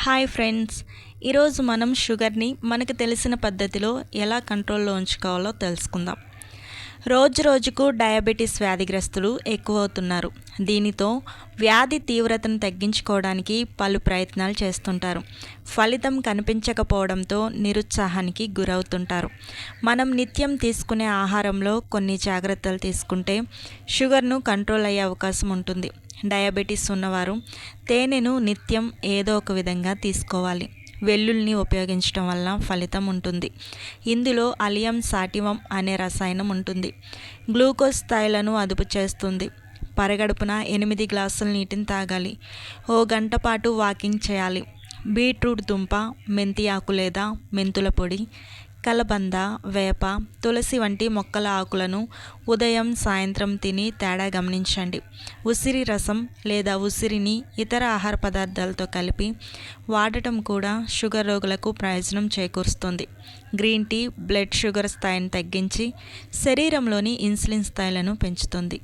Hi friends, ఈరోజు మనం షుగర్ని మనకు తెలిసిన పద్ధతిలో ఎలా కంట్రోల్లో ఉంచుకోవాలో తెలుసుకుందాం. రోజు రోజుకు డయాబెటీస్ వ్యాధిగ్రస్తులు ఎక్కువవుతున్నారు. దీనితో వ్యాధి తీవ్రతను తగ్గించుకోవడానికి పలు ప్రయత్నాలు చేస్తుంటారు. ఫలితం కనిపించకపోవడంతో నిరుత్సాహానికి గురవుతుంటారు. మనం నిత్యం తీసుకునే ఆహారంలో కొన్ని జాగ్రత్తలు తీసుకుంటే షుగర్ను కంట్రోల్ అయ్యే అవకాశం ఉంటుంది. డయాబెటీస్ ఉన్నవారు తేనెను నిత్యం ఏదో ఒక విధంగా తీసుకోవాలి. వెల్లుల్ని ఉపయోగించడం వల్ల ఫలితం ఉంటుంది. ఇందులో అలియం సాటివం అనే రసాయనం ఉంటుంది. గ్లూకోజ్ స్థాయిలను అదుపు చేస్తుంది. పరగడుపున 8 గ్లాసుల నీటిని తాగాలి. ఓ గంట పాటు వాకింగ్ చేయాలి. బీట్రూట్ దుంప, మెంతి ఆకు లేదా మెంతుల పొడి, కలబంద, వేప, తులసి వంటి మొక్కల ఆకులను ఉదయం సాయంత్రం తిని తేడా గమనించండి. ఉసిరి రసం లేదా ఉసిరిని ఇతర ఆహార పదార్థాలతో కలిపి వాడటం కూడా షుగర్ రోగులకు ప్రయోజనం చేకూరుస్తుంది. గ్రీన్ టీ బ్లడ్ షుగర్ స్థాయిని తగ్గించి శరీరంలోని ఇన్సులిన్ స్థాయిలను పెంచుతుంది.